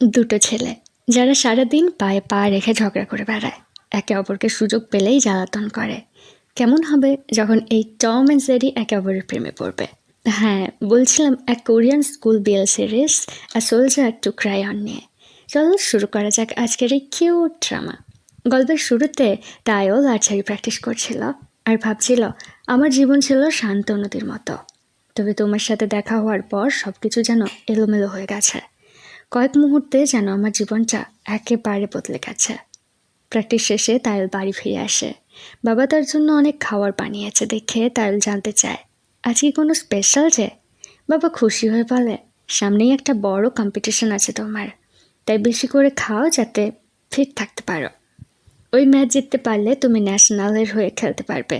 দুটো ছেলে যারা সারাদিন পায়ে পা রেখে ঝগড়া করে বেড়ায়, একে অপরকে সুযোগ পেলেই জ্বালাতন করে। কেমন হবে যখন এই টম অ্যান্ড জেরি একে অপরের প্রেমে পড়বে? হ্যাঁ, বলছিলাম এক Korean school BL series a soldier to cry on নিয়ে। চলো শুরু করা যাক আজকের এই কিউট ড্রামা। গল্পের শুরুতে তাইও আর্চারি প্র্যাকটিস করছিল আর ভাবছিল, আমার জীবন ছিল শান্ত নদীর মতো, তবে তোমার সাথে দেখা হওয়ার পর সব কিছু যেন এলোমেলো হয়ে গেছে। কয়েক মুহূর্তে যেন আমার জীবনটা একেবারে বদলে গেছে। প্র্যাকটিস শেষে তাইল বাড়ি ফিরে আসে। বাবা তার জন্য অনেক খাবার বানিয়েছে দেখে তাইল জানতে চায়, আজকে কোনো স্পেশাল যে? বাবা খুশি হয়ে বলে, সামনেই একটা বড় কম্পিটিশন আছে তোমার, তাই বেশি করে খাও যাতে ফিট থাকতে পারো। ওই ম্যাচ জিততে পারলে তুমি ন্যাশনালের হয়ে খেলতে পারবে।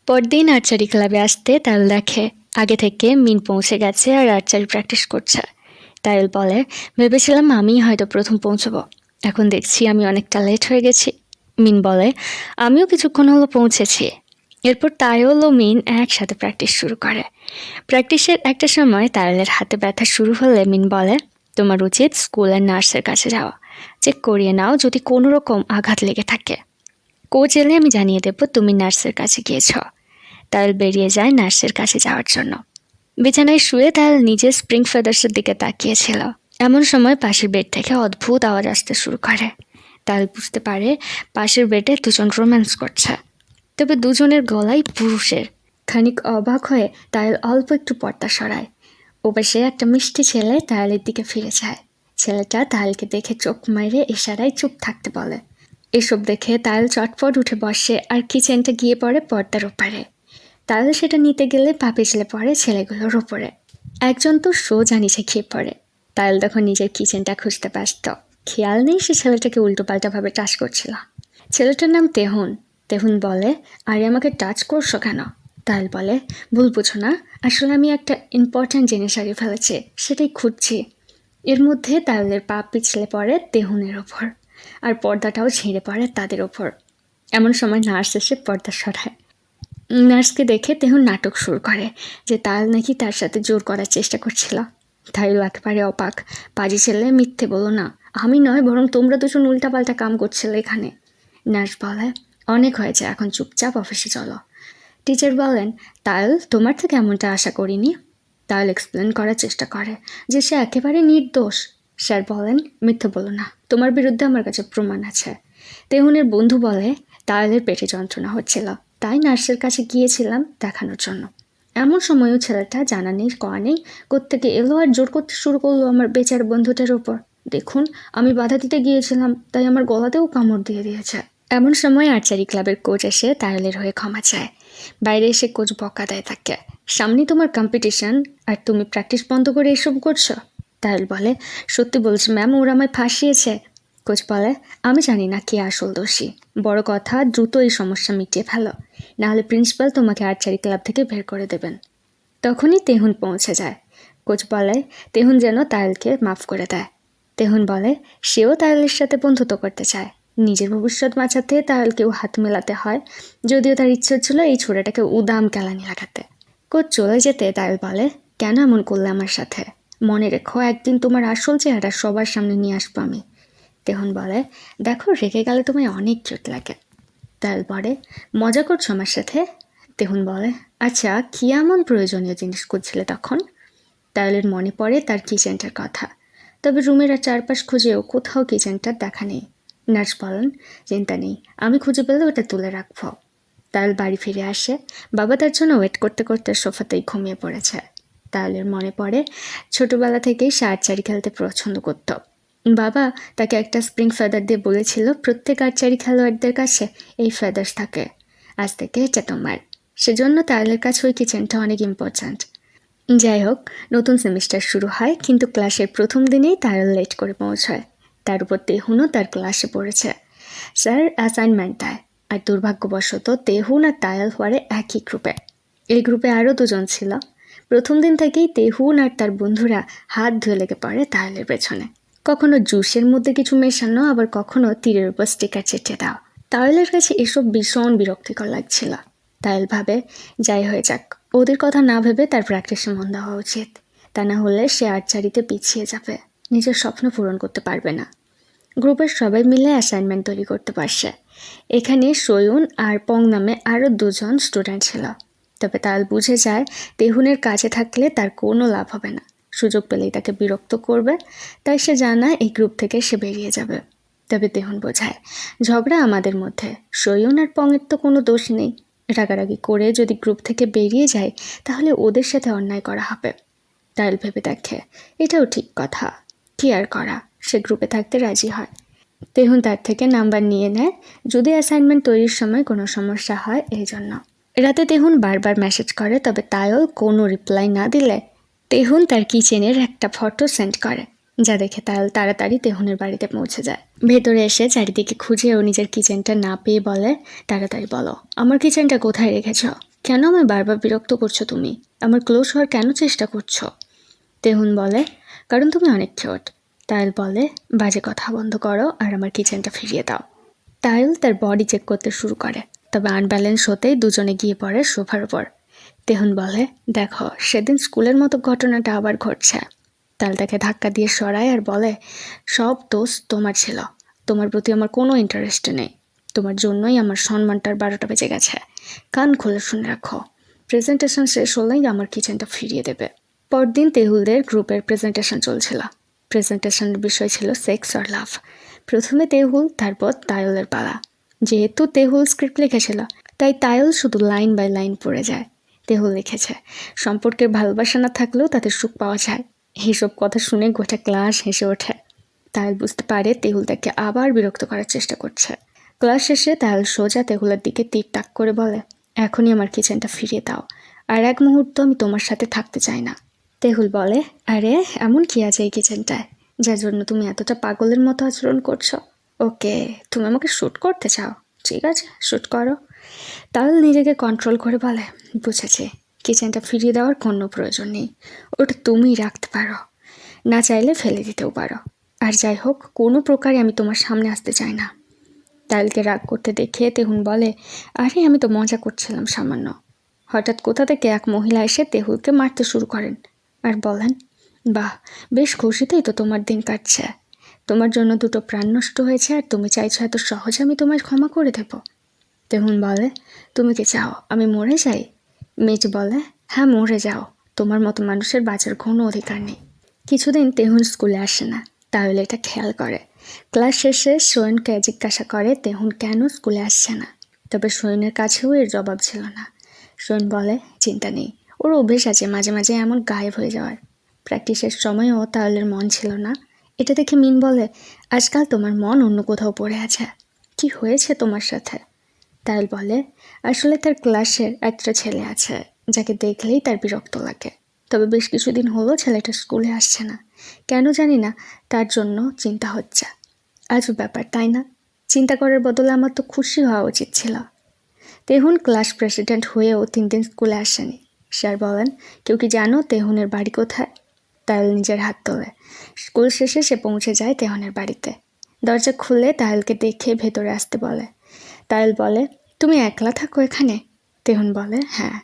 পরদিন আর্চারি ক্লাবে আসতে তাইল দেখে আগে থেকে মিন পৌঁছে গেছে আর আর্চারি প্র্যাকটিস করছে। তাইল বলে, ভেবেছিলাম আমিই হয়তো প্রথম পৌঁছবো, এখন দেখছি আমি অনেকটা লেট হয়ে গেছি। মিন বলে, আমিও কিছুক্ষণ হলো পৌঁছেছি। এরপর তাইল ও মিন একসাথে প্র্যাকটিস শুরু করে। প্র্যাকটিসের একটা সময় তাইলের হাতে ব্যথা শুরু হলে মিন বলে, তোমার উচিত স্কুলের নার্সের কাছে যাওয়া, চেক করিয়ে নাও যদি কোনো রকম আঘাত লেগে থাকে। কোচ এলে আমি জানিয়ে দেবো তুমি নার্সের কাছে গিয়েছ। তাইল বেরিয়ে যায় নার্সের কাছে যাওয়ার জন্য। বিছানায় শুয়ে তাইল নিজের স্প্রিং ফেদার্সের দিকে তাকিয়েছিল। এমন সময় পাশের বেড থেকে অদ্ভুত আওয়াজ আসতে শুরু করে। তাইল বুঝতে পারে পাশের বেডে দুজন রোম্যান্স করছে, তবে দুজনের গলাই পুরুষের। খানিক অবাক হয়ে তাইল অল্প একটু পর্দা সরায়। ওপাশে একটা মিষ্টি ছেলে তাইলের দিকে ফিরে যায়। ছেলেটা তাইলকে দেখে চোখ মাইরে ইশারায় চুপ থাকতে বলে। এসব দেখে তাইল চটপট উঠে বসে আর কিচেনটা গিয়ে পড়ে পর্দার ওপারে। তাইল সেটা নিতে গেলে পা পিছলে পড়ে ছেলেগুলোর ওপরে। একজন তো সোজা নিচে খেয়ে পড়ে। তাইল তখন নিজের কিচেনটা খুঁজতে ব্যস্ত। খেয়াল নেই সে ছেলেটাকে উল্টোপাল্টাভাবে টাচ করছিল। ছেলেটার নাম তেহুন। তেহুন বলে, আরে আমাকে টাচ করছো কেন? তাইল বলে, ভুল বুঝো না, আসলে আমি একটা ইম্পর্ট্যান্ট জিনিস হারিয়ে ফেলেছি, সেটাই খুঁজছি। এর মধ্যে তাইলের পা পিছলে পড়ে তেহুনের ওপর, আর পর্দাটাও ছিঁড়ে পড়ে তাদের ওপর। এমন সময় নার্স এসে পর্দা সরায়। নার্সকে দেখে তেহুন নাটক শুরু করে যে তাইল নাকি তার সাথে জোর করার চেষ্টা করছিল। তাইল একেবারে অবাক। পাজি ছেলে, মিথ্যে বলো না, আমি নয় বরং তোমরা দুজন উল্টাপাল্টা কাম করছিলে এখানে। নার্স বলে, অনেক হয়েছে, এখন চুপচাপ অফিসে চলো। টিচার বলেন, তাইল তোমার থেকে এমনটা আশা করিনি। তাইল এক্সপ্লেন করার চেষ্টা করে যে সে একেবারে নির্দোষ। স্যার বলেন, মিথ্যে বলো না, তোমার বিরুদ্ধে আমার কাছে প্রমাণ আছে। তেহুনের বন্ধু বলে, তাইলের পেটে যন্ত্রণা হচ্ছিল, তাই নার্সের কাছে গিয়েছিলাম দেখানোর জন্য। এমন সময়ও ছেলেটা জানা নেই কয়া নেই কোত্থেকে এলো আর জোর করতে শুরু করলো আমার বেচার বন্ধুটার ওপর। দেখুন, আমি বাধা দিতে গিয়েছিলাম, তাই আমার গলাতেও কামড় দিয়ে দিয়েছে। এমন সময় আর্চারি ক্লাবের কোচ এসে তাইলের হয়ে ক্ষমা চায়। বাইরে এসে কোচ বকা দেয় তাকে, সামনে তোমার কম্পিটিশন আর তুমি প্র্যাকটিস বন্ধ করে এসব করছো। তাইল বলে, সত্যি বলছি ম্যাম, ওরা আমায় ফাঁসিয়েছে। কোচ বলে, আমি জানি না কে আসল দোষী, বড় কথা দ্রুত এই সমস্যা মিটিয়ে ফেলো, নাহলে প্রিন্সিপাল তোমাকে আর্চারি ক্লাব থেকে বের করে দেবেন। তখনই তেহুন পৌঁছে যায়। কোচ বলে তেহুন যেন তাইলকে মাফ করে দেয়। তেহুন বলে সেও তাইলের সাথে বন্ধুত্ব করতে চায়, নিজের ভবিষ্যৎ বাঁচাতে তাইলকেও হাত মেলাতে হয়, যদিও তার ইচ্ছে ছিল এই ছোড়াটাকে উদাম কেলানি লাগাতে। কোচ চলে যেতে তাইল বলে, কেন এমন করলে আমার সাথে? মনে রেখো, একদিন তোমার আসল চেহারা সবার সামনে নিয়ে আসবো আমি। তেহুন বলে, দেখো রেখে গেলে তোমায় অনেক চোট লাগে। তাইল বলে, মজা করছো আমার সাথে? তেহুন বলে, আচ্ছা কি এমন প্রয়োজনীয় জিনিস করছিলে তখন? তাইলের মনে পড়ে তার কিচেনটার কথা, তবে রুমের আর চারপাশ খুঁজেও কোথাও কিচেনটার দেখা নেই। নার্স বলেন, চিন্তা নেই, আমি খুঁজে পেলে ওটা তুলে রাখবো। তাইল বাড়ি ফিরে আসে। বাবা তার জন্য ওয়েট করতে করতে সোফাতেই ঘুমিয়ে পড়েছে। তাইলের মনে পড়ে ছোটবেলা থেকেই সে আর্চারি খেলতে পছন্দ করত। বাবা তাকে একটা স্প্রিং ফেদার দিয়ে বলেছিল প্রত্যেক আর্চারি খেলোয়াড়দের কাছে এই ফেদার্স থাকে, আজ থেকে এটা তোমার। সেজন্য তাইলের কাছে ওই কিচেনটা অনেক ইম্পর্ট্যান্ট। যাই হোক, নতুন সেমিস্টার শুরু হয়, কিন্তু ক্লাসের প্রথম দিনেই তাইল লেট করে পৌঁছায়। তার উপর তেহুনও তার ক্লাসে পড়েছে। স্যার অ্যাসাইনমেন্ট দেয়, আর দুর্ভাগ্যবশত তেহুন আর তাইল হওয়ারে একই গ্রুপে। এই গ্রুপে আরও দুজন ছিল। প্রথম দিন থেকেই তেহুন আর তার বন্ধুরা হাত ধুয়ে লেগে পড়ে তাইলের পেছনে, কখনো জুসের মধ্যে কিছু মেশানো, আবার কখনো তীরের উপর স্টিকার চেটে দাও। তাইলের কাছে এসব ভীষণ বিরক্তিকর লাগছিল। তাইল ভাবে, যাই হয়ে যাক, ওদের কথা না ভেবে তার প্র্যাকটিসে মন দেওয়া উচিত, তা না হলে সে আর্চারিতে পিছিয়ে যাবে। নিজের স্বপ্ন পূরণ করতে পারবে না। গ্রুপের সবাই মিলে অ্যাসাইনমেন্ট তৈরি করতে পারছে। এখানে সয়ুন আর পং নামে আরও 2জন স্টুডেন্ট ছিল। তবে তাল বুঝে যায় তেহুনের কাছে থাকলে তার কোনো লাভ হবে না, সুযোগ পেলেই তাকে বিরক্ত করবে। তাই সে জানায় এই গ্রুপ থেকে সে বেরিয়ে যাবে। তবে তেহুন বোঝায় ঝগড়া আমাদের মধ্যে, সয়ুন আর পংয়ের তো কোনো দোষ নেই। রাগারাগি করে যদি গ্রুপ থেকে বেরিয়ে যায় তাহলে ওদের সাথে অন্যায় করা হবে। তাইল ভেবে দেখে এটাও ঠিক কথা, কি আর করা, সে গ্রুপে থাকতে রাজি হয়। তেহুন তার থেকে নাম্বার নিয়ে নেয় যদি অ্যাসাইনমেন্ট তৈরির সময় কোনো সমস্যা হয় এই জন্য। রাতে তেহুন বারবার মেসেজ করে, তবে তাইল কোনো রিপ্লাই না দিলে তেহুন তার কিচেনের একটা ফটো সেন্ড করে, যা দেখে তাইল তাড়াতাড়ি তেহুনের বাড়িতে পৌঁছে যায়। ভেতরে এসে চারিদিকে খুঁজে ও নিজের কিচেনটা না পেয়ে বলে, তাড়াতাড়ি বলো আমার কিচেনটা কোথায় রেখেছ? কেন আমায় বারবার বিরক্ত করছো তুমি? আমার ক্লোজ হওয়ার কেন চেষ্টা করছো? তেহুন বলে, কারণ তুমি অনেক কিউট। তাইল বলে, বাজে কথা বন্ধ করো আর আমার কিচেনটা ফিরিয়ে দাও। তাইল তার বডি চেক করতে শুরু করে, তবে আনব্যালেন্স হতেই দুজনে গিয়ে পড়ে সোফার উপর। তেহুন বলে, দেখো সেদিন স্কুলের মতো ঘটনাটা আবার ঘটছে। তাইল তাকে ধাক্কা দিয়ে সরায় আর বলে, সব দোষ তোমার ছিল, তোমার প্রতি আমার কোনো ইন্টারেস্ট নেই। তোমার জন্যই আমার সম্মানটার 12টা বেজে গেছে। কান খুলে শুনে রাখো, প্রেজেন্টেশন শেষ হলেই আমার কিচেনটা ফিরিয়ে দেবে। পরদিন তেহুলদের গ্রুপের প্রেজেন্টেশন চলছিল। প্রেজেন্টেশনের বিষয় ছিল সেক্স আর লাভ। প্রথমে তেহুল, তারপর তায়লের পালা। যেহেতু তেহুল স্ক্রিপ্ট লিখেছিল তাই তায়ল শুধু লাইন বাই লাইন পড়ে যায়। তেহুল লিখেছে, সম্পর্কের ভালোবাসা না থাকলেও তাদের সুখ পাওয়া যায়। এইসব কথা শুনে গোটা ক্লাস হেসে ওঠে। তায়ল বুঝতে পারে তেহুল তাকে আবার বিরক্ত করার চেষ্টা করছে। ক্লাস শেষে তায়ল সোজা তেহুলের দিকে তীর তাক করে বলে, এখনই আমার কিচেনটা ফিরিয়ে দাও, আর এক মুহূর্ত আমি তোমার সাথে থাকতে চাই না। তেহুল বলে, আরে এমন কি আছে এই কিচেনটায় যার জন্য তুমি এতটা পাগলের মতো আচরণ করছো? ওকে, তুমি আমাকে শ্যুট করতে চাও, ঠিক আছে শ্যুট করো। তাহলে নিজেকে কন্ট্রোল করে বলে, বুঝেছি, কিচেনটা ফিরিয়ে দেওয়ার কোনো প্রয়োজন নেই, ওটা তুমিই রাখতে পারো, না চাইলে ফেলে দিতেও পারো। আর যাই হোক, কোনো প্রকারে আমি তোমার সামনে আসতে চাই না। তাইলকে রাগ করতে দেখে তেহুন বলে, আরে আমি তো মজা করছিলাম সামান্য। হঠাৎ কোথা থেকে এক মহিলা এসে তেহুলকে মারতে শুরু করেন আর বলেন, বাহ, বেশ খুশিতেই তো তোমার দিন কাটছে। তোমার জন্য 2টো প্রাণ নষ্ট হয়েছে আর তুমি চাইছো এত সহজে আমি তোমায় ক্ষমা করে দেব? তেহুন বলে, তুমি কি চাও আমি মরে যাই? মেজ বলে, হ্যাঁ মরে যাও, তোমার মতো মানুষের বাঁচার কোনো অধিকার নেই। কিছুদিন তেহুন স্কুলে আসে না। তাহলে এটা খেয়াল করে। ক্লাস শেষে সোয়েনকে জিজ্ঞাসা করে তেহুন কেন স্কুলে আসছে না। তবে সোয়েনের কাছেও এর জবাব ছিল না। সোয়েন বলে, চিন্তা নেই, ওর অভ্যেস আছে মাঝে মাঝে এমন গায়েব হয়ে যাওয়ার। প্র্যাকটিসের সময়ও তাহলের মন ছিল না। এটা দেখে মিন বলে, আজকাল তোমার মন অন্য কোথাও পড়ে আছে, কি হয়েছে তোমার সাথে? তাইল বলে, আসলে তার ক্লাসের একটা ছেলে আছে যাকে দেখলেই তার বিরক্ত লাগে। তবে বেশ কিছুদিন হলো ছেলেটা স্কুলে আসছে না, কেন জানি না, তার জন্য চিন্তা হচ্ছে। আজব ব্যাপার তাই না? চিন্তা করার বদলে আমার তো খুশি হওয়া উচিত ছিল। তেহুন ক্লাস প্রেসিডেন্ট হয়েও 3 দিন স্কুলে আসেনি। স্যার বলেন, কেউ কি জানো তেহুনের বাড়ি কোথায়? তাইল নিজের হাত তোলে। স্কুল শেষে সে পৌঁছে যায় তেহনের বাড়িতে। দরজা খুলে তাইলকে দেখে ভেতরে আসতে বলে। তাইল বলে, তুমি একলা থাকো এখানে? তেহুন বলে, হ্যাঁ।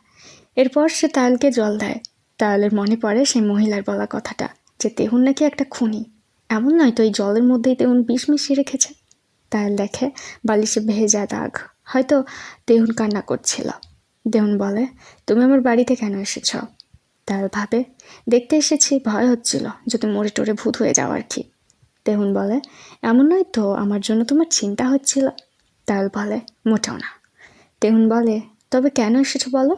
এরপর সে তাইলকে জল দেয়। তাইলের মনে পড়ে সেই মহিলার বলা কথাটা, যে তেহুন নাকি একটা খুনি। এমন নয় তো এই জলের মধ্যেই তেহুন বিষ মিশিয়ে রেখেছে। তাইল দেখে বালিশে ভেজা দাগ, হয়তো তেহুন কান্না করছিল। তেহুন বলে, তুমি আমার বাড়িতে কেন এসেছ? তাইল ভাবে, দেখতে এসেছি, ভয় হচ্ছিল যদি মরে টরে ভূত হয়ে যাও আর কি। তেহুন বলে, এমন নয় তো আমার জন্য তোমার চিন্তা হচ্ছিল? তাইল বলে, মোটেও না। তেহুন বলে, তবে কেন এসেছো বলো?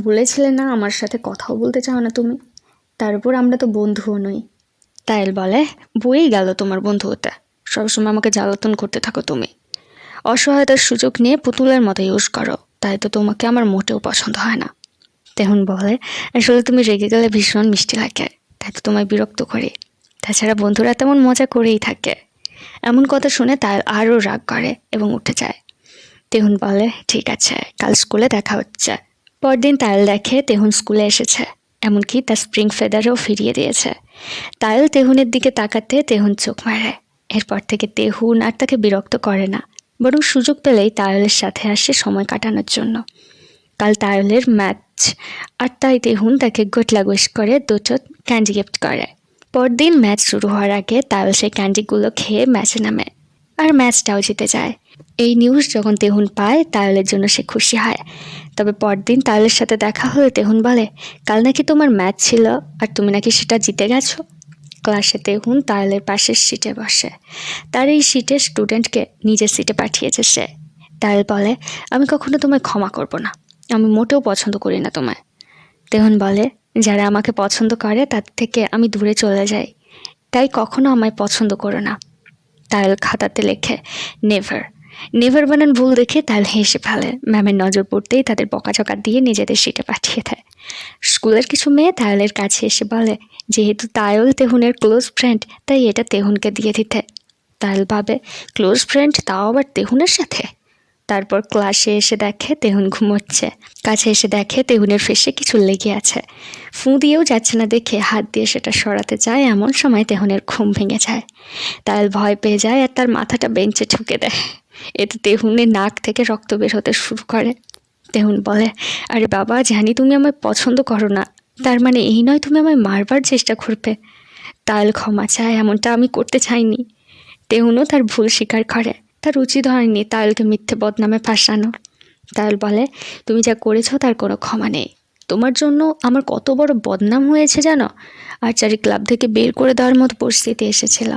বলেছিলে না আমার সাথে কথাও বলতে চাও না তুমি? তার উপর আমরা তো বন্ধুও নই। তাইল বলে, বয়েই গেল তোমার বন্ধু হতে, সবসময় আমাকে জ্বালাতন করতে থাকো তুমি। অসহায়তার সুযোগ নিয়ে পুতুলের মতো ইউজ করো, তাই তো তোমাকে আমার মোটেও পছন্দ হয় না। তেহুন বলে, আসলে তুমি রেগে গেলে ভীষণ মিষ্টি লাগে, তাই তো তোমায় বিরক্ত করি। তাছাড়া বন্ধুরা তেমন মজা করেই থাকে। এমন কথা শুনে তাইল আরও রাগ করে এবং উঠে যায়। তেহুন বলে, ঠিক আছে, কাল স্কুলে দেখা হচ্ছে। পরদিন তাইল দেখে তেহুন স্কুলে এসেছে, এমনকি তার স্প্রিং ফেদারও ফিরিয়ে দিয়েছে। তাইল তেহুনের দিকে তাকাতে তেহুন চোখ মারে। এরপর থেকে তেহুন আর তাকে বিরক্ত করে না, বরং সুযোগ পেলেই তাইলের সাথে আসে সময় কাটানোর জন্য। কাল তাইলের ম্যাচ, আর তাই তেহুন তাকে গুড লাক উইশ করে 2টো ক্যান্ডি গিফট করে। পরদিন ম্যাচ শুরু হওয়ার আগে তাহলে সেই ক্যান্ডিগুলো খেয়ে ম্যাচে নামে আর ম্যাচটাও জিতে যায়। এই নিউজ যখন তেহুন পায় তাহলের জন্য সে খুশি হয়। তবে পরদিন তাহলের সাথে দেখা হলে তেহুন বলে, কাল নাকি তোমার ম্যাচ ছিল আর তুমি নাকি সেটা জিতে গেছো। ক্লাসে তেহুন তাহলের পাশের সিটে বসে। তার এই সিটের স্টুডেন্টকে নিজের সিটে পাঠিয়েছে সে। তাহলে বলে, আমি কখনো তোমায় ক্ষমা করব না, আমি মোটেও পছন্দ করি না তোমায়। তেহুন বলে, যারা আমাকে পছন্দ করে তার থেকে আমি দূরে চলে যাই, তাই কখনো আমায় পছন্দ করো না। তাহলে খাতাতে লেখে নেভার। নেভার বানান ভুল দেখে তাহলে হেসে ফেলে। ম্যামের নজর পড়তেই তাদের বকাঝকা দিয়ে নিজেদের সিটে পাঠিয়ে দেয়। স্কুলের কিছু মেয়ে তায়লের কাছে এসে বলে, যেহেতু তায়ল তেহুনের ক্লোজ ফ্রেন্ড তাই এটা তেহুনকে দিয়ে দিতে। তায়ল ভাবে, ক্লোজ ফ্রেন্ড তাও আবার তেহুনের সাথে। তারপর ক্লাসে এসে দেখে তেহুন ঘুমোচ্ছে। কাছে এসে দেখে তেহুনের ফেসে কিছু লেগে আছে। ফু দিয়েও যাচ্ছে না দেখে হাত দিয়ে সেটা সরাতে যায়, এমন সময় তেহুনের ঘুম ভেঙে যায়। তায়ল ভয় পেয়ে যায় আর তার মাথাটা বেঞ্চে ঠুকে দেয়। এতে তেহুনের নাক থেকে রক্ত বের হতে শুরু করে। তেহুন বলে, আরে বাবা, জানি তুমি আমায় পছন্দ করো না, তার মানে এই নয় তুমি আমায় মারবার চেষ্টা করবে। তায়ল ক্ষমা চায়, এমনটা আমি করতে চাইনি। তেহুনও তার ভুল স্বীকার করে, তার উচিত হয়নি তায়লকে মিথ্যে বদনামে ফাঁসানো। তায়ল বলে, তুমি যা করেছো তার কোনো ক্ষমা নেই। তোমার জন্য আমার কত বড় বদনাম হয়েছে জানো। আর্চারি ক্লাব থেকে বের করে দেওয়ার মতো পরিস্থিতি এসেছিল।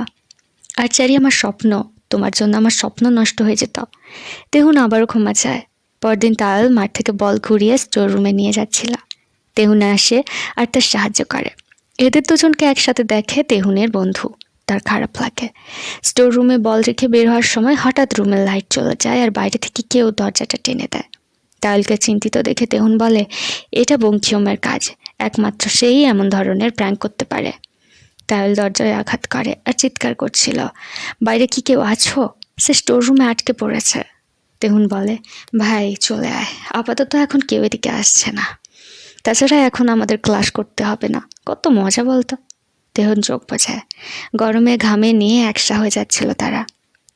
আর্চারি আমার স্বপ্ন, তোমার জন্য আমার স্বপ্ন নষ্ট হয়ে যেত। তেহুন আবারও ক্ষমা চায়। পরদিন তায়ল মাঠ থেকে বল ঘুরিয়ে স্টোর রুমে নিয়ে যাচ্ছিল। তেহুন আসে আর তার সাহায্য করে। এদের দুজনকে একসাথে দেখে তেহুনের বন্ধু। তার খারাপ লাগে। স্টোর রুমে বল রেখে বের হওয়ার সময় হঠাৎ রুমের লাইট চলে যায় আর বাইরে থেকে কেউ দরজাটা টেনে দেয়। তায়লকে চিন্তিত দেখে তেহুন বলে, এটা বংকিয়মের কাজ, একমাত্র সেই এমন ধরনের প্র্যাঙ্ক করতে পারে। তায়ল দরজায় আঘাত করে আর চিৎকার করছিল, বাইরে কি কেউ আছো? সে স্টোর রুমে আটকে পড়েছে। তেহুন বলে, ভাই চলে আয়, আপাতত এখন কেউ এদিকে আসছে না। তাছাড়া এখন আমাদের ক্লাস করতে হবে না, কত মজা বলতো। তেহুন চোখ বোঝায়। গরমে ঘামে নিয়ে একসা হয়ে যাচ্ছিল তারা।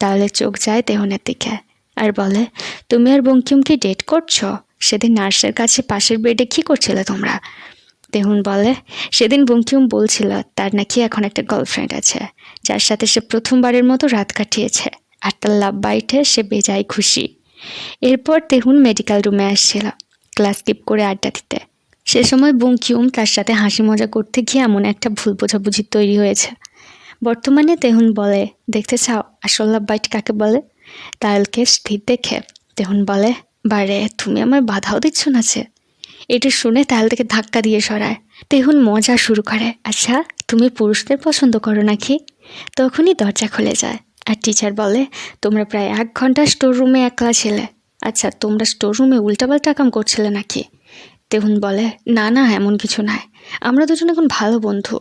তাহলে চোখ যায় তেহুনের দিকে আর বলে, তুমি আর বঙ্কিম কি ডেট করছো? সেদিন নার্সের কাছে পাশের বেডে কি করছিলে তোমরা? তেহুন বলে, সেদিন বঙ্কিম বলছিল তার নাকি এখন একটা গার্লফ্রেন্ড আছে, যার সাথে সে প্রথমবারের মতো রাত কাটিয়েছে আর তার লাভ বাইটে সে বেজায় খুশি। এরপর তেহুন মেডিকেল রুমে আসছিল ক্লাস স্কিপ করে আড্ডা দিতে। সে সময় বঙ্কিম তার সাথে হাসি মজা করতে গিয়ে এমন একটা ভুল বোঝাবুঝি তৈরি হয়েছে। বর্তমানে তেহুন বলে, দেখতে চাও আসল লাভ বাইট কাকে বলে? তায়লকে স্থির দেখে তেহুন বলে, বারে তুমি আমায় বাধাও দিচ্ছ না যে। এটা শুনে তাহলে থেকে ধাক্কা দিয়ে সরায়। তেহুন মজা শুরু করে, আচ্ছা তুমি পুরুষদের পছন্দ করো নাকি? তখনই দরজা খুলে যায় আর টিচার বলে, তোমরা প্রায় 1 ঘন্টা স্টোর রুমে একলা ছিলে। আচ্ছা তোমরা স্টোর রুমে উল্টাপাল্টা কাম করছিলে নাকি? তেহুন বলে, না না এমন কিছু নয়, আমরা দুজন এখন ভালো বন্ধু।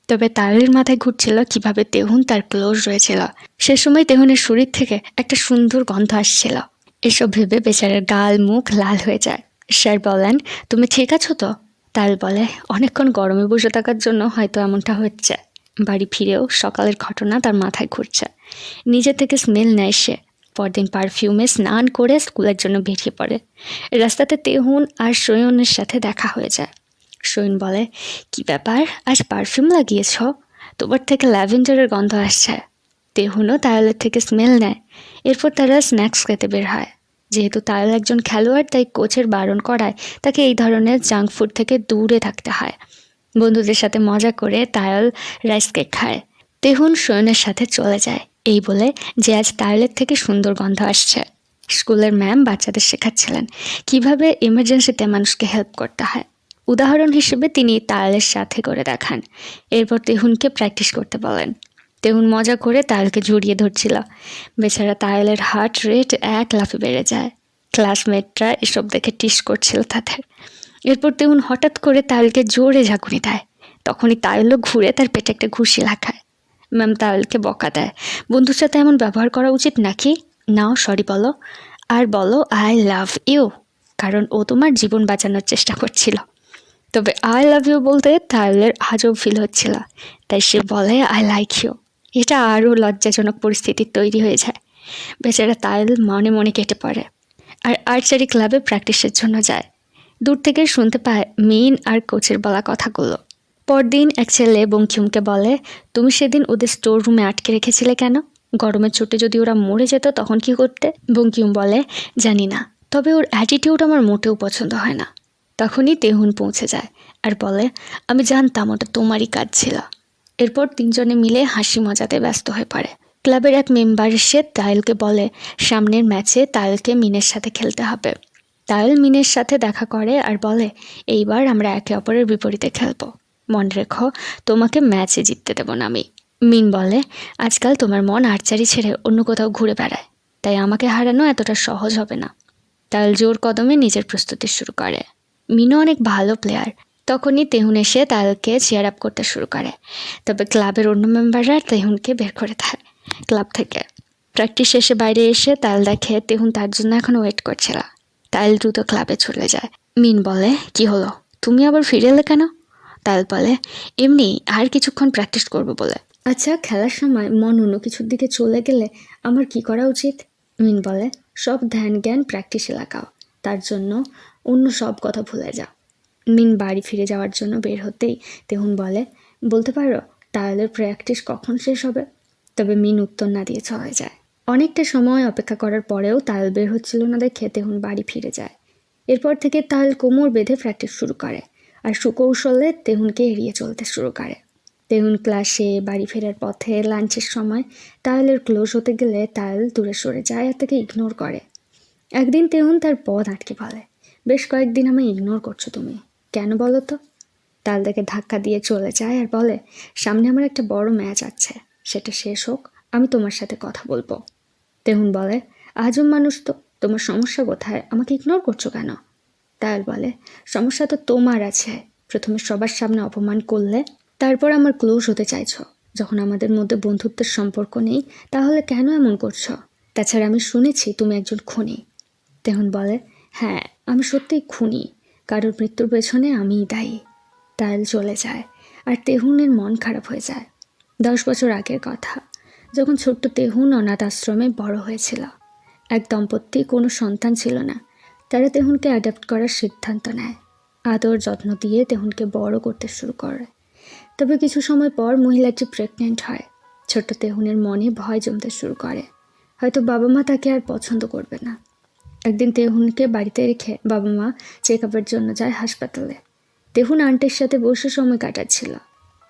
তবে তারের মাথায় ঘুরছিল কিভাবে তেহুন তার ক্লোজ রয়েছিল। সে সময় তেহুনের শরীর থেকে একটা সুন্দর গন্ধ আসছিল। এসব ভেবে বেচারার গাল মুখ লাল হয়ে যায়। স্যার বলেন, তুমি ঠিক আছো তো? তাল বলে, অনেকক্ষণ গরমে বসে থাকার জন্য হয়তো এমনটা হচ্ছে। বাড়ি ফিরেও সকালের ঘটনা তার মাথায় ঘুরছে। নিজে থেকে স্মেল নেয় সে। পরদিন পারফিউমে স্নান করে স্কুলের জন্য বেরিয়ে পড়ে। রাস্তাতে তেহুন আর সৈয়নের সাথে দেখা হয়ে যায়। সৈয়ন বলে, কি ব্যাপার, আজ পারফিউম লাগিয়েছ? তোমার থেকে ল্যাভেন্ডারের গন্ধ আসছে। তেহুনও তায়লের থেকে স্মেল নেয়। এরপর তারা স্ন্যাক্স খেতে বের হয়। যেহেতু তায়ল একজন খেলোয়াড় তাই কোচের বারণ করায় তাকে এই ধরনের জাঙ্ক ফুড থেকে দূরে থাকতে হয়। বন্ধুদের সাথে মজা করে তায়ল রাইস কেক খায়। তেহুন সৈয়নের সাথে চলে যায় এই বলে যে আজ তায়লের থেকে সুন্দর গন্ধ আসছে। স্কুলের ম্যাম বাচ্চাদের শেখাচ্ছিলেন কিভাবে ইমার্জেন্সিতে মানুষকে হেল্প করতে হয়। উদাহরণ হিসেবে তিনি তায়লের সাথে করে দেখান। এরপর তেহুনকে প্র্যাকটিস করতে বলেন। তেহুন মজা করে তায়লকে জড়িয়ে ধরছিল। বেচারা তায়লের হার্ট রেট 1 লাফে বেড়ে যায়। ক্লাসমেটরা এসব দেখে টিস করছিল তাদের। এরপর তেহুন হঠাৎ করে তায়লকে জোরে ঝাঁকুনি দেয়। তখনই তায়লও ঘুরে তার পেটে একটা ঘুষি লাগায়। ম্যাম তায়লকে বকা দেয়, বন্ধুর সাথে এমন ব্যবহার করা উচিত নাকি? নাও সরি বলো, আর বলো আই লাভ ইউ, কারণ ও তোমার জীবন বাঁচানোর চেষ্টা করছিল। তবে আই লাভ ইউ বলতে তায়লের আজব ফিল হচ্ছিল, তাই সে বলে আই লাইক ইউ। এটা আরও লজ্জাজনক পরিস্থিতি তৈরি হয়ে যায়। বেচারা তায়ল মনে মনে কেটে পড়ে আর আর্চারি ক্লাবে প্র্যাকটিসের জন্য যায়। দূর থেকে শুনতে পায় মিন আর কোচের বলা কথাগুলো। পরদিন এক ছেলে বঙ্কিমকে বলে, তুমি সেদিন ওদের স্টোর রুমে আটকে রেখেছিলে কেন? গরমের চোটে যদি ওরা মরে যেত তখন কি করতে? বঙ্কিম বলে, জানি না, তবে ওর অ্যাটিটিউড আমার মোটেও পছন্দ হয় না। তখনই তেহুন পৌঁছে যায় আর বলে, আমি জানতাম ওটা তোমারই কাজ ছিল। এরপর তিনজনে মিলে হাসি মজাতে ব্যস্ত হয়ে পড়ে। ক্লাবের এক মেম্বার এসে তায়েলকে বলে, সামনের ম্যাচে তায়েলকে মিনের সাথে খেলতে হবে। তায়েল মিনের সাথে দেখা করে আর বলে, এইবার আমরা একে অপরের বিপরীতে খেলবো। মনে রেখো, তোমাকে ম্যাচে জিততে দেব না আমি। মিন বলে, আজকাল তোমার মন আর্চারি ছেড়ে অন্য কোথাও ঘুরে বেড়ায়, তাই আমাকে হারানো এতটা সহজ হবে না। তায়েল জোর কদমে নিজের প্রস্তুতি শুরু করে। মিনও অনেক ভালো প্লেয়ার। তখনই তেহুন এসে তায়েলকে চেয়ার আপ করতে শুরু করে। তবে ক্লাবের অন্য মেম্বাররা তেহুনকে বের করে দেয় ক্লাব থেকে। প্র্যাকটিস শেষে বাইরে এসে তায়েল দেখে তেহুন তার জন্য এখনো ওয়েট করছিল। তায়েল দ্রুত ক্লাবে চলে যায়। মিন বলে, কি হলো, তুমি আবার ফিরে এলে কেন? তায়েল বলে, এমনি আর কিছুক্ষণ প্র্যাকটিস করবো বলে। আচ্ছা, খেলার সময় মন অন্য কিছুর দিকে চলে গেলে আমার কি করা উচিত? মিন বলে, সব ধ্যান জ্ঞান প্র্যাকটিসে লাগাও, তার জন্য অন্য সব কথা ভুলে যাও। মিন বাড়ি ফিরে যাওয়ার জন্য বের হতেই তেহুন বলে, বলতে পারো তায়েলের প্র্যাকটিস কখন শেষ হবে? তবে মিন উত্তর না দিয়ে চলে যায়। অনেকটা সময় অপেক্ষা করার পরেও তায়েল বের হচ্ছিল না দেখে তেহুন বাড়ি ফিরে যায়। এরপর থেকে তায়েল কোমর বেঁধে প্র্যাকটিস শুরু করে আর সুকৌশলে তেহুনকে এড়িয়ে চলতে শুরু করে। তেহুন ক্লাসে, বাড়ি ফেরার পথে, লাঞ্চের সময় তায়েলের ক্লোজ হতে গেলে তায়েল দূরে সরে যায় আর তাকে ইগনোর করে। একদিন তেহুন তার পথ আটকে বলে, বেশ কয়েকদিন আমায় ইগনোর করছো তুমি, কেন বলো তো? তায়েল তাকে ধাক্কা দিয়ে চলে যায় আর বলে, সামনে আমার একটা বড় ম্যাচ আছে, সেটা শেষ হোক, আমি তোমার সাথে কথা বলবো। তেহুন বলে, আজব মানুষ তো, তোমার সমস্যা কোথায়, আমাকে ইগনোর করছো কেন? তায়েল বলে, সমস্যা তো তোমার আছে, প্রথমে সবার সামনে অপমান করলে, তারপর আমার ক্লোজ হতে চাইছো। যখন আমাদের মধ্যে বন্ধুত্বের সম্পর্ক নেই তাহলে কেন এমন করছো? তাছাড়া আমি শুনেছি তুমি একজন খুনি। তেহুন বলে, হ্যাঁ, আমি সত্যিই খুনি, কারোর মৃত্যুর পেছনে আমিই দায়ী। তায়েল চলে যায় আর তেহুনের মন খারাপ হয়ে যায়। 10 বছর আগের কথা, যখন ছোট্ট তেহুন অনাথ আশ্রমে বড় হয়েছিল। এক দম্পতি কোনো সন্তান ছিল না, তারা তেহুনকে অ্যাডাপ্ট করার সিদ্ধান্ত নেয়। আদর যত্ন দিয়ে তেহুনকে বড় করতে শুরু করে। তবে কিছু সময় পর মহিলাটি প্রেগনেন্ট হয়। ছোট্ট তেহুনের মনে ভয় জমতে শুরু করে, হয়তো বাবা মা তাকে আর পছন্দ করবে না। একদিন তেহুনকে বাড়িতে রেখে বাবা মা চেক আপের জন্য যায় হাসপাতালে। তেহুন আন্টির সাথে বসে সময় কাটাচ্ছিল।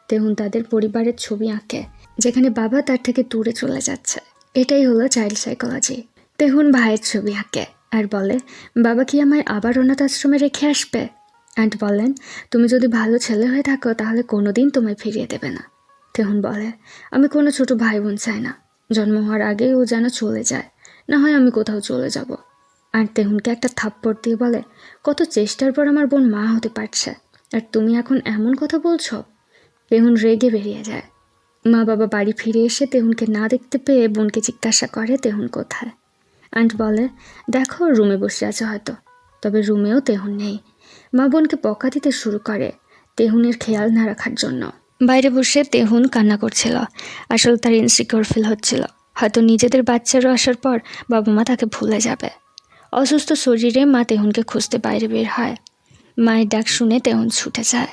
তেহুন তাদের পরিবারের ছবি আঁকে, যেখানে বাবা তার থেকে দূরে চলে যাচ্ছে। এটাই হলো চাইল্ড সাইকোলজি। তেহুন ভাইয়ের ছবি আঁকে আর বলে, বাবা কি আমায় আবার অনাথ আশ্রমে রেখে আসবে? অ্যান্ট বলেন, তুমি যদি ভালো ছেলে হয়ে থাকো তাহলে কোনোদিন তোমায় ফিরিয়ে দেবে না। তেহুন বলে, আমি কোনো ছোট ভাই বোন চাই না, জন্ম হওয়ার আগেই ও যেন চলে যায়, না হয় আমি কোথাও চলে যাব। আর তেহুনকে একটা থাপ্পড় দিয়ে বলে, কত চেষ্টার পর আমার বোন মা হতে পারছে, আর তুমি এখন এমন কথা বলছো? তেহুন রেগে বেরিয়ে যায়। মা বাবা বাড়ি ফিরে এসে তেহুনকে না দেখতে পেয়ে বোনকে জিজ্ঞাসা করে তেহুন কোথায়। আন্ট বলে, দেখো রুমে বসে আছে হয়তো। তবে রুমেও তেহুন নেই। মা বোনকে বকা দিতে শুরু করে তেহুনের খেয়াল না রাখার জন্য। বাইরে বসে তেহুন কান্না করছিল। আসলে তার ইনসিকিউর ফিল হচ্ছিল, হয়তো নিজেদের বাচ্চারও আসার পর বাবা মা তাকে ভুলে যাবে। অসুস্থ শরীরে মা তেহুনকে খুঁজতে বাইরে বের হয়। মায়ের ডাক শুনে তেহুন ছুটে যায়।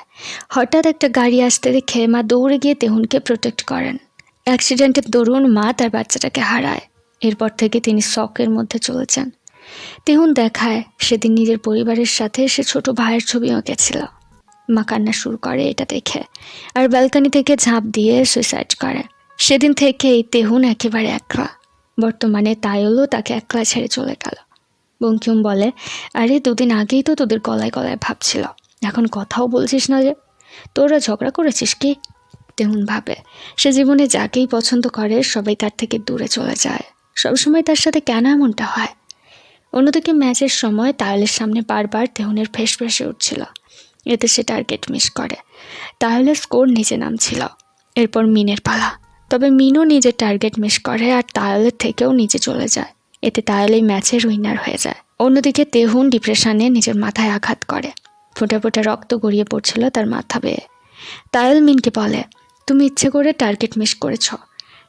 হঠাৎ একটা গাড়ি আসতে দেখে মা দৌড়ে গিয়ে তেহুনকে প্রোটেক্ট করেন। অ্যাক্সিডেন্টের দরুন মা তার বাচ্চাটাকে হারায়। এরপর থেকে তিনি শকের মধ্যে চলে যান। তেহুন দেখায় সেদিন নিজের পরিবারের সাথে সে ছোট ভাইয়ের ছবি আঁকেছিল। মা কান্না শুরু করে এটা দেখে আর ব্যালকনি থেকে ঝাঁপ দিয়ে সুইসাইড করে। সেদিন থেকেই তেহুন একেবারে একলা। বর্তমানে তাইলও তাকে একলা ছেড়ে চলে গেল। বঙ্কিম বলে, আরে 2 দিন আগেই তো তোদের গলায় গলায় ভাবছিল, এখন কথাও বলছিস না যে, তোরা ঝগড়া করেছিস কি? তেহুন ভাবে, সে জীবনে যাকেই পছন্দ করে সবাই তার থেকে দূরে চলে যায়। সবসময় তার সাথে কেন এমনটা হয়? অন্যদিকে ম্যাচের সময় তাহলের সামনে বারবার তেহুনের ফেস ভেসে উঠছিল। এতে সে টার্গেট মিস করে। তাহলে স্কোর নিচে নামছিল। এরপর মিনের পালা। তবে মিনও নিজের টার্গেট মিস করে আর তাহলের থেকেও নিচে চলে যায়। এতে তাহলেই ম্যাচের উইনার হয়ে যায়। অন্যদিকে তেহুন ডিপ্রেশনে নিজের মাথায় আঘাত করে। ফোঁটা ফোঁটা রক্ত গড়িয়ে পড়ছিল তার মাথা বেয়ে। তায়েল মিনকে বলে, তুমি ইচ্ছে করে টার্গেট মিস করেছ।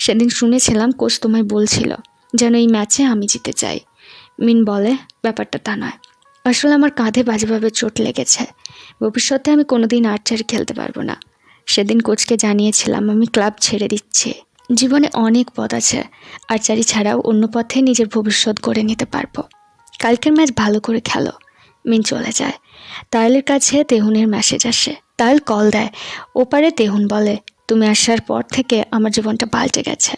সেদিন শুনেছিলাম কোচ তোমায় বলছিল যেন এই ম্যাচে আমি জিতে চাই। মিন বলে, ব্যাপারটা তা নয়, আসলে আমার কাঁধে বাজেভাবে চোট লেগেছে। ভবিষ্যতে আমি কোনোদিন আর্চারি খেলতে পারবো না। সেদিন কোচকে জানিয়েছিলাম আমি ক্লাব ছেড়ে দিচ্ছি। জীবনে অনেক পথ আছে, আর্চারি ছাড়াও অন্য পথে নিজের ভবিষ্যৎ গড়ে নিতে পারবো। কালকের ম্যাচ ভালো করে খেলো। মিন চলে যায়। তাইলের কাছে তেহুনের মেসেজ আসে। তাইল কল দেয়। ওপারে তেহুন বলে, তুমি আসার পর থেকে আমার জীবনটা পাল্টে গেছে।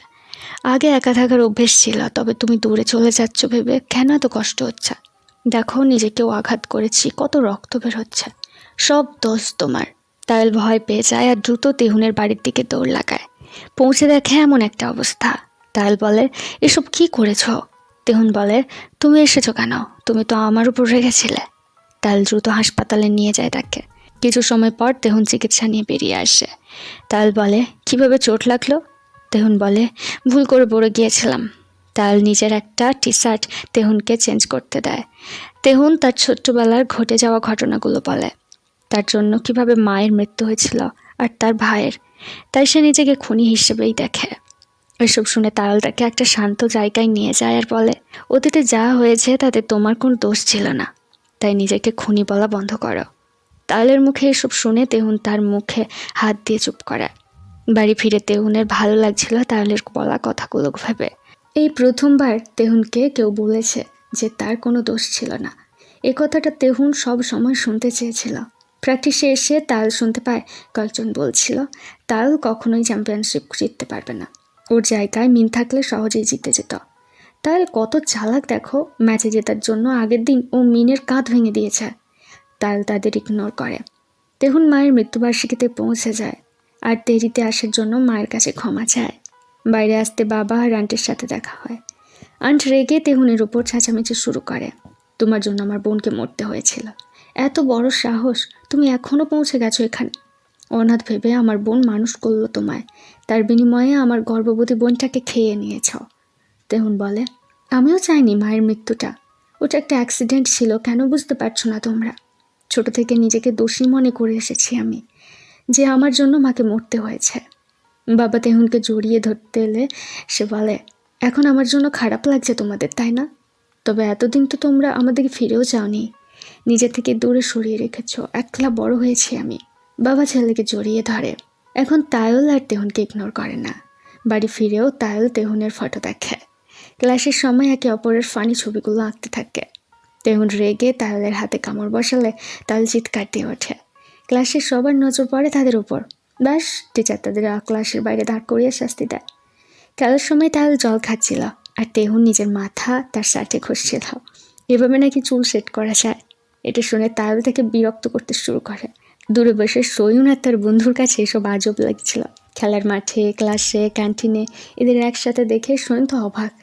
আগে একা থাকার অভ্যেস ছিল, তবে তুমি দূরে চলে যাচ্ছ ভেবে কেন এত কষ্ট হচ্ছে? দেখো, নিজেকেও আঘাত করেছি, কত রক্ত বের হচ্ছে। সব দোষ তোমার। তাইল ভয় পেয়ে যায় আর দ্রুত তেহুনের বাড়ির দিকে দৌড় লাগায়। পৌঁছে দেখে এমন একটা অবস্থা। তাইল বলে, এসব কি করেছ? তেহুন বলে, তুমি এসেছো কেন? তুমি তো আমার উপর রেগেছিলে। তাইল দ্রুত হাসপাতালে নিয়ে যায় তাকে। কিছু সময় পর তেহুন চিকিৎসা নিয়ে বেরিয়ে আসে। তাইল বলে, কিভাবে চোট লাগলো? তেহুন বলে, ভুল করে পড়ে গিয়েছিলাম। তাইল নিজের একটা টি শার্ট তেহুনকে চেঞ্জ করতে দেয়। তেহুন তার ছোট্টবেলার ঘটে যাওয়া ঘটনাগুলো বলে, তার জন্য কিভাবে মায়ের মৃত্যু হয়েছিল আর তার ভাইয়ের। তাই সে নিজেকে খুনি হিসেবেই দেখে। এসব শুনে তাইল তাকে একটা শান্ত জায়গায় নিয়ে যায় আর বলে, অতীতে যা হয়েছে তাতে তোমার কোনো দোষ ছিল না, তাই নিজেকে খুনি বলা বন্ধ করো। তাইলের মুখে এসব শুনে তেহুন তার মুখে হাত দিয়ে চুপ করে। বাড়ি ফিরে তেহুনের ভালো লাগছিল তাইলের বলা কথাগুলো ভেবে। এই প্রথমবার তেহুনকে কেউ বলেছে যে তার কোনো দোষ ছিল না। এই কথাটা তেহুন সব সময় শুনতে চেয়েছিল। প্র্যাকটিসে এসে তাইল শুনতে পায় কয়েকজন বলছিল তাইল কখনোই চ্যাম্পিয়নশিপ জিততে পারবে না, ওর জায়গায় মিন থাকলে সহজেই জিতে যেত। তাইল কত চালাক দেখো, ম্যাচে জেতার জন্য আগের দিন ও মিনের কাঁধ ভেঙে দিয়েছে। তাইল তাদের ইগনোর করে। তেহুন মায়ের মৃত্যুবার্ষিকীতে পৌঁছে যায় আর দেরিতে আসার জন্য মায়ের কাছে ক্ষমা চায়। বাইরে আসতে বাবা আর আন্টির সাথে দেখা হয়। আন্ট রেগে তেহুনের উপর চেঁচামেচি শুরু করে, তোমার জন্য আমার বোনকে মরতে হয়েছিল, এত বড় সাহস, তুমি এখনও পৌঁছে গেছো এখানে। অনাথ ভেবে আমার বোন মানুষ করলো তোমায়, তার বিনিময়ে আমার গর্ভবতী বোনটাকে খেয়ে নিয়েছ। তেহুন বলে, আমিও চাইনি মায়ের মৃত্যুটা, ওটা একটা অ্যাক্সিডেন্ট ছিল, কেন বুঝতে পারছো না তোমরা? ছোট থেকে নিজেকে দোষী মনে করে এসেছি আমি, যে আমার জন্য মাকে মরতে হয়েছে। বাবা তেহুনকে জড়িয়ে ধরতে এলে সে বলে, এখন আমার জন্য খারাপ লাগছে তোমাদের, তাই না? তবে এতদিন তো তোমরা আমাদেরকে ফিরেও যাওনি, নিজে থেকে দূরে সরিয়ে রেখেছ, একলা বড় হয়েছি আমি। বাবা ছেলেকে জড়িয়ে ধরে। এখন তাইল আর তেহুনকে ইগনোর করে না। বাড়ি ফিরেও তাইল তেহুনের ফটো দেখে। ক্লাসের সময় একে অপরের ফানি ছবিগুলো আঁকতে থাকে। তেহুন রেগে তাইলের হাতে কামড় বসালে তাইল চিৎকার দিয়ে ওঠে। ক্লাসের সবার নজর পড়ে তাদের উপর। ব্যাস, টিচার তাদের ক্লাসের বাইরে দাঁড় করিয়ে শাস্তি দেয়। খেলার সময় তাইল জল খাচ্ছিল আর তেহুন নিজের মাথা তার শার্টে ঘষছিল। এভাবে নাকি চুল সেট করা যায়। এটা শুনে তাইল থেকে বিরক্ত করতে শুরু করে। দূরে বসে সয়ুন আর তার বন্ধুর কাছে এসব আজব লাগছিল। খেলার মাঠে, ক্লাসে, ক্যান্টিনে এদের একসাথে দেখে সয়ুন তো অবাক।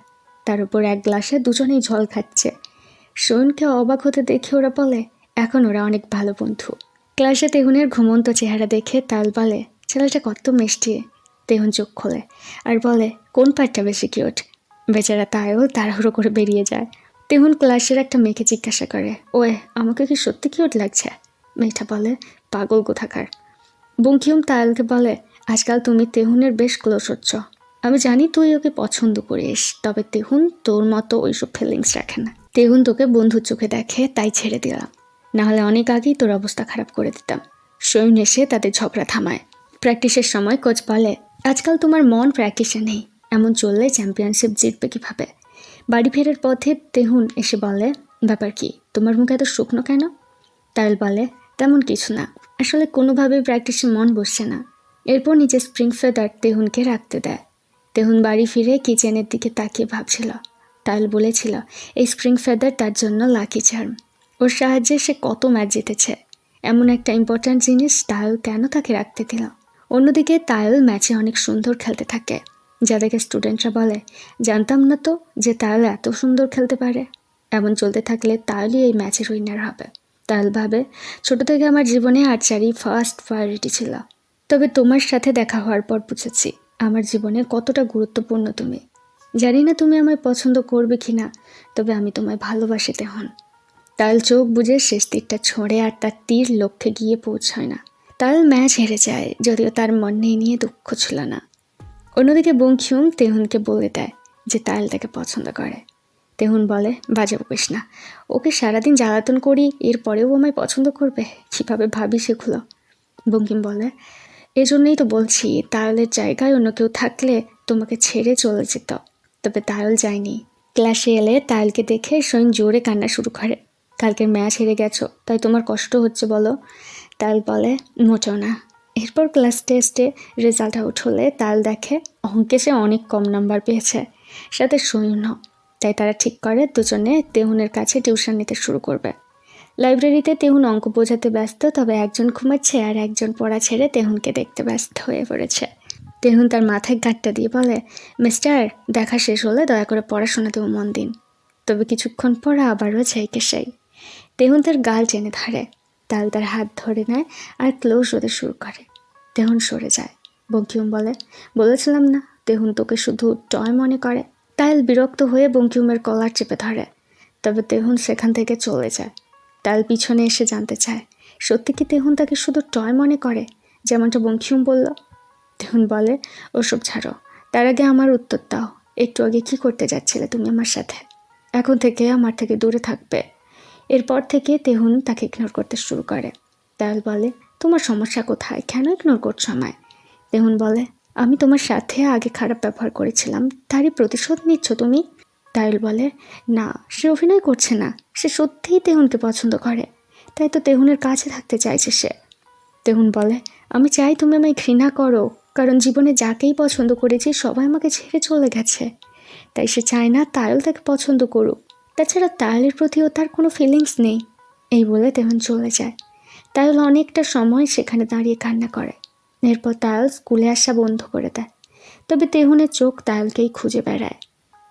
তার উপর এক গ্লাসে দুজনেই জল খাচ্ছে। সয়ুনকে অবাক হতে দেখে ওরা বলে, এখন ওরা অনেক ভালো বন্ধু। ক্লাসে তেহুনের ঘুমন্ত চেহারা দেখে তাইল বলে, ছেলেটা কত মিষ্টি। তেহুন চোখ খোলে আর বলে, কোন পার্টটা বেশি কিউট? বেচারা তাইল তাড়াহুড়ো করে বেরিয়ে যায়। তেহুন ক্লাসের একটা মেয়েকে জিজ্ঞাসা করে, ওয়ে, আমাকে কি সত্যি কিউট লাগছে? মেয়েটা বলে, পাগল কোথাকার। বংকিউম তাইলকে বলে, আজকাল তুমি তেহুনের বেশ ক্লোজ হচ্ছ। আমি জানি তুই ওকে পছন্দ করিস, তবে তেহুন তোর মতো ওইসব ফিলিংস রাখে না। তেহুন তোকে বন্ধুর চোখে দেখে, তাই ছেড়ে দিলাম, নাহলে অনেক আগেই তোর অবস্থা খারাপ করে দিতাম। সৈন এসে তাদের ঝগড়া থামায়। প্র্যাকটিসের সময় কোচ বলে, আজকাল তোমার মন প্র্যাকটিসে নেই, এমন চললে চ্যাম্পিয়নশিপ জিতবে কিভাবে? বাড়ি ফেরার পথে তেহুন এসে বলে, ব্যাপার কি, তোমার মুখে এত শুকনো কেন? তাইল বলে, তেমন কিছু না, আসলে কোনোভাবেই প্র্যাকটিসে মন বসছে না। এরপর নিচে স্প্রিং ফেদার তেহুনকে রাখতে দেয়। তেহুন বাড়ি ফিরে কিচেনের দিকে তাকিয়ে ভাবছিল। তাইল বলেছিল এই স্প্রিং ফেদার তার জন্য লাকি চার্ম। ওর সাহায্যে সে কত ম্যাচ জিতেছে। এমন একটা ইম্পর্ট্যান্ট জিনিস তাইল কেন তাকে রাখতে দিল? অন্যদিকে তাইল ম্যাচে অনেক সুন্দর খেলতে থাকে, যা দেখে স্টুডেন্টরা বলে, জানতাম না তো যে তাইল এত সুন্দর খেলতে পারে। এমন চলতে থাকলে তাইলই এই ম্যাচের উইনার হবে। তাইল ভাবে, ছোট থেকে আমার জীবনে আর্চারি ফার্স্ট প্রায়োরিটি ছিল, তবে তোমার সাথে দেখা হওয়ার পর বুঝেছি আমার জীবনে কতটা গুরুত্বপূর্ণ তুমি। জানি না তুমি আমায় পছন্দ করবে কি না, তবে আমি তোমায় ভালোবাসি তেহন। তাইল চোখ বুঝে শেষ তীরটা ছোঁড়ে আর তার তীর লক্ষ্যে গিয়ে পৌঁছায় না। তাইল ম্যাচ হেরে যায়, যদিও তার মনে নিয়ে দুঃখ ছিল না। অন্যদিকে বংখিউং তেহুনকে বলে দেয় যে তাইল তাকে পছন্দ করে। তেহুন বলে, বাজে বকিস না, ওকে সারাদিন জ্বালাতন করি, এরপরেও আমায় পছন্দ করবে, কীভাবে ভাবি সেগুলো? বঙ্কিম বলে, এজন্যই তো বলছি, তায়লের জায়গায় অন্য কেউ থাকলে তোমাকে ছেড়ে চলে যেত, তবে তায়ল যায়নি। ক্লাসে এলে তায়লকে দেখে সৈন জোরে কান্না শুরু করে। কালকের ম্যাচ হেরে গেছো, তাই তোমার কষ্ট হচ্ছে বলো? তায়ল বলে, মোটেও না। এরপর ক্লাস টেস্টে রেজাল্ট আউট হলে তায়ল দেখে অঙ্কে সে অনেক কম নাম্বার পেয়েছে, সাথে সৈন্যও। তাই তারা ঠিক করে দুজনে তেহুনের কাছে টিউশন নিতে শুরু করবে। লাইব্রেরিতে তেহুন অঙ্ক বোঝাতে ব্যস্ত, তবে একজন ঘুমাচ্ছে আর একজন পড়া ছেড়ে তেহুনকে দেখতে ব্যস্ত হয়ে পড়েছে। তেহুন তার মাথায় গাঁটটা দিয়ে বলে, মিস্টার, দেখা শেষ হলে দয়া করে পড়াশোনাতেও মন দিন। তবে কিছুক্ষণ পর আবারও সেইকে সেই। তেহুন তার গাল টেনে ধরে। তাল তার হাত ধরে নেয় আর ক্লোজ হতে শুরু করে। তেহুন সরে যায়। বঙ্কিম বলে, বলেছিলাম না তেহুন তোকে শুধু টয় মনে করে। তাইল বিরক্ত হয়ে বঙ্কিমের কলার চেপে ধরে, তবে তেহুন সেখান থেকে চলে যায়। তাল পিছনে এসে জানতে চায়, সত্যি কি তেহুন তাকে শুধু টয় মনে করে, যেমনটা বঙ্কিম বলল? তেহুন বলে, ওসব ছাড়ো, তার আগে আমার উত্তর দাও। একটু আগে কি করতে যাচ্ছিলে তুমি আমার সাথে? এখন থেকে আমার থেকে দূরে থাকবে। এরপর থেকে তেহুন তাকে ইগনোর করতে শুরু করে। তাইল বলে, তোমার সমস্যা কোথায়, কেন ইগনোর করছো আমায়? তেহুন বলে, আমি তোমার সাথে আগে খারাপ ব্যবহার করেছিলাম, তারই প্রতিশোধ নিচ্ছ তুমি? তাইল বলে, না, সে অভিনয় করছে না, সে সত্যিই তেহুনকে পছন্দ করে, তাই তো তেহুনের কাছে থাকতে চাইছে সে। তেহুন বলে, আমি চাই তুমি আমায় ঘৃণা করো, কারণ জীবনে যাকেই পছন্দ করেছি সবাই আমাকে ছেড়ে চলে গেছে, তাই সে চায় না তাইল তাকে পছন্দ করুক। তাছাড়া তাইলের প্রতিও তার কোনো ফিলিংস নেই। এই বলে তেহুন চলে যায়। তাইল অনেকটা সময় সেখানে দাঁড়িয়ে কান্না করে। এরপর তাইল স্কুলে আসা বন্ধ করে দেয়। তবে তেহুনের চোখ তাইলকেই খুঁজে বেড়ায়।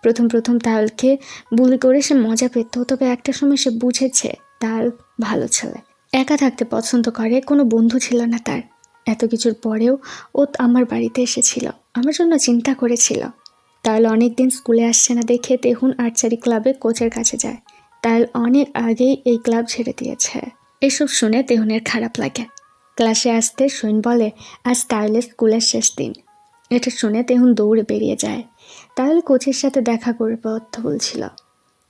প্রথম প্রথম তাইলকে বুলি করে সে মজা পেত, তবে একটা সময় সে বুঝেছে তাইল ভালো ছেলে, একা থাকতে পছন্দ করে, কোনো বন্ধু ছিল না তার। এত কিছুর পরেও ও আমার বাড়িতে এসেছিল, আমার জন্য চিন্তা করেছিল। তাইল অনেকদিন স্কুলে আসছে না দেখে তেহুন আর্চারি ক্লাবে কোচের কাছে যায়। তাইল অনেক আগেই এই ক্লাব ছেড়ে দিয়েছে। এসব শুনে তেহুনের খারাপ লাগে। ক্লাসে আসতে সৈন বলে, আজ তাইলের স্কুলের শেষ দিন। এটা শুনে তেহুন দৌড়ে বেরিয়ে যায়। তাইল কোচের সাথে দেখা করে কথা বলছিল।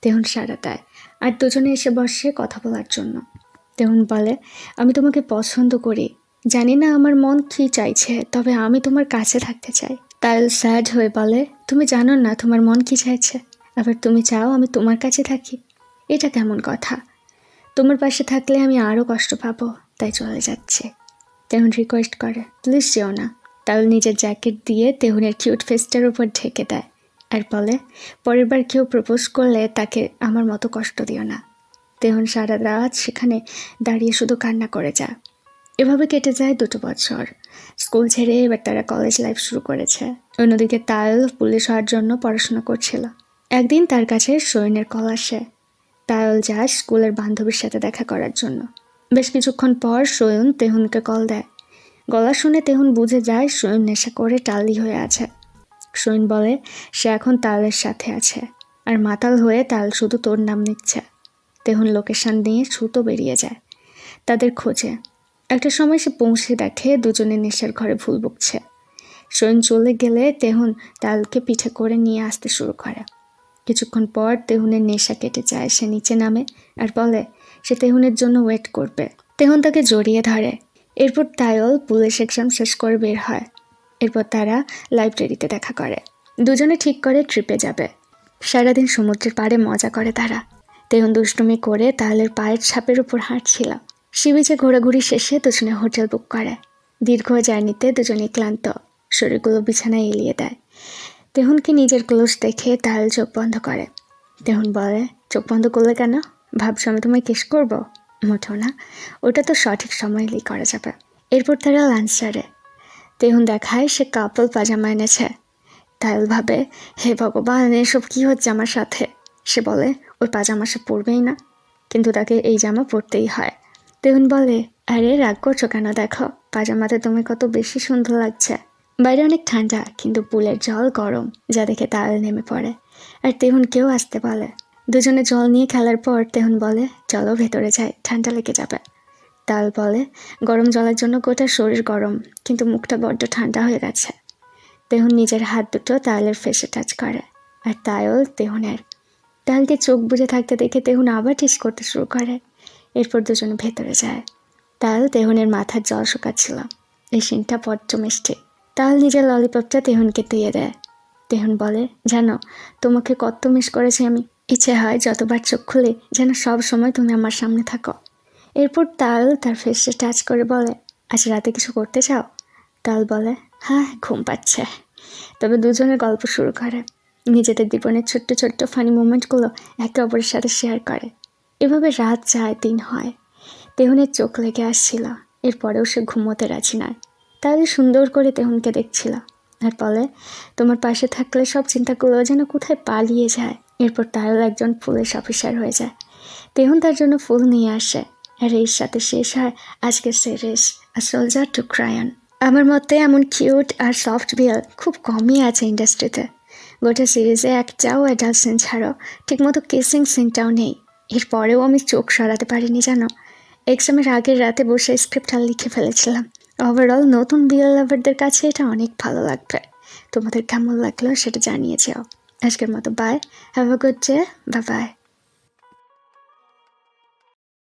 তেহুন সাড়া দেয় আর দুজনে এসে বসে কথা বলার জন্য। তেহুন বলে, আমি তোমাকে পছন্দ করি, জানি না আমার মন কী চাইছে, তবে আমি তোমার কাছে থাকতে চাই। তাইল স্যাড হয়ে বলে, তুমি জানো না তোমার মন কী চাইছে, আবার তুমি চাও আমি তোমার কাছে থাকি? এটা কেমন কথা? তোমার পাশে থাকলে আমি আরও কষ্ট পাবো, তাই চলে যাচ্ছে। তেহুন রিকোয়েস্ট করে, প্লিজ যেও না। তাইল নিজের জ্যাকেট দিয়ে তেহুনের কিউট ফেসটার উপর ঢেকে দেয় আর বলে, পরের বার কেউ প্রপোজ করলে তাকে আমার মতো কষ্ট দিও না। তেহুন সারা রাত সেখানে দাঁড়িয়ে শুধু কান্না করে যায়। এভাবে কেটে যায় 2 বছর। স্কুল ছেড়ে এবার তারা কলেজ লাইফ শুরু করেছে। অন্যদিকে তাইল পুলিশ হওয়ার জন্য পড়াশোনা করছিল। একদিন তার কাছে সৈনের কল আসে। তাইল যায় স্কুলের বান্ধবীর সাথে দেখা করার জন্য। বেশ কিছুক্ষণ পর সৈন তেহুনকে কল দেয়। গলা শুনে তেহুন বুঝে যায় সৈন নেশা করে টালি হয়ে আছে। সৈন বলে, সে এখন তাইলের সাথে আছে, আর মাতাল হয়ে তাইল শুধু তোর নাম নিচ্ছে। তেহুন লোকেশন নিয়ে ছুটো বেরিয়ে যায় তাদের খোঁজে। একটা সময় সে পৌঁছে দেখে দুজনে নেশার ঘরে ভুল বকছে। সৈন চলে গেলে তেহুন তাইলকে পিঠে করে নিয়ে আসতে শুরু করে। কিছুক্ষণ পর তেহুনের নেশা কেটে যায়, সে নিচে নামে আর বলে সে তেহুনের জন্য ওয়েট করবে। তেহুন তাকে জড়িয়ে ধরে। এরপর তাইল পুলিশ এক্সাম শেষ করে বের হয়। এরপর তারা লাইব্রেরিতে দেখা করে। দুজনে ঠিক করে ট্রিপে যাবে। সারাদিন সমুদ্রের পাড়ে মজা করে তারা। তেহুন দুষ্টুমি করে তাইলের পায়ের ছাপের উপর হাঁটছিল। সি বিচে ঘোরাঘুরি শেষে দুজনে হোটেল বুক করে। দীর্ঘ জার্নিতে দুজনে ক্লান্ত, শরীরগুলো বিছানায় এলিয়ে দেয়। তেহুনকে নিজের ক্লোজ দেখে তাইল চোখ বন্ধ করে। তেহুন বলে, চোখ বন্ধ করলে কেন? ভাবছো আমি তোমায় কিস করবো? মোটেও না, ওটা তো সঠিক সময় এলেই করা যাবে। এরপর তারা লাঞ্চ সারে। তেহুন দেখায় সে কাপল পাজামা এনেছে। তাইল ভাবে, হে ভগবান, এসব কি হচ্ছে আমার সাথে? সে বলে, ওই পাজামা সে পরবেই না, কিন্তু তাকে এই জামা পরতেই হয়। তেহুন বলে, আরে রাগ করছো কেন? দেখো পাজামাতে তুমি কত বেশি সুন্দর লাগছে। বাইরে অনেক ঠান্ডা, কিন্তু পুলের জল গরম, যা দেখে তাইল নেমে পড়ে আর তেহুনকেও আসতে বলে। দুজনে জল নিয়ে খেলার পর তেহুন বলে, চলো ভেতরে যাই, ঠান্ডা লেগে যাবে। তাইল বলে, গরম জলের জন্য গোটা শরীর গরম, কিন্তু মুখটা বড্ড ঠান্ডা হয়ে গেছে। তেহুন নিজের হাত দুটো তাইলের ফেসে টাচ করে আর তাইল তেহুনের। তাইলকে চোখ বুজে থাকতে দেখে তেহুন আবার টিস করতে শুরু করে। এরপর দুজনে ভেতরে যায়। তাইল তেহুনের মাথার জল শুকাচ্ছিল। এই সিনটা বড্ড মিষ্টি। তাহলে নিজের ললিপপটা তেহনকে দিয়ে দেয়। তেহন বলে, জানো তোমাকে কত মিস করেছি আমি। ইচ্ছে হয় যতবার চোখ খুলে যেন সব সময় তুমি আমার সামনে থাকো। এরপর তাল তার ফেসে টাচ করে বলে, আজ রাতে কিছু করতে চাও? তাল বলে, হ্যাঁ ঘুম পাচ্ছে। তবে দুজনের গল্প শুরু করে, নিজেদের জীবনের ছোট্ট ছোট্ট ফানি মোমেন্টগুলো একে অপরের সাথে শেয়ার করে। এভাবে রাত যায়, দিন হয়। তেহনের চোখ লেগে আসছিল, এরপরেও সে ঘুমোতে রাজি নয়। তাহলে সুন্দর করে তেহনকে দেখছিল আর বলে, তোমার পাশে থাকলে সব চিন্তাগুলো যেন কোথায় পালিয়ে যায়। এরপর তারও একজন পুলিশ অফিসার হয়ে যায়। তেহন তার জন্য ফুল নিয়ে আসে, আর এর সাথে শেষ হয় আজকের series a soldier to cry on. আমার মতে এমন কিউট আর সফট বিয়াল খুব কমই আছে ইন্ডাস্ট্রিতে। গোটা সিরিজে একটাও অ্যাডাল্ট সিন ছাড়াও ঠিকমতো কিসিং সিনটাও নেই। এরপরেও আমি চোখ সরাতে পারিনি জানো। এক্সামের আগের রাতে বসে স্ক্রিপ্টটা লিখে ফেলেছিলাম। ওভারঅল নতুন বিয়াল লাভারদের কাছে এটা অনেক ভালো লাগবে। তোমাদের কেমন লাগলো সেটা জানিয়ে যাও। আজকের মতো bye, have a good day, bye by.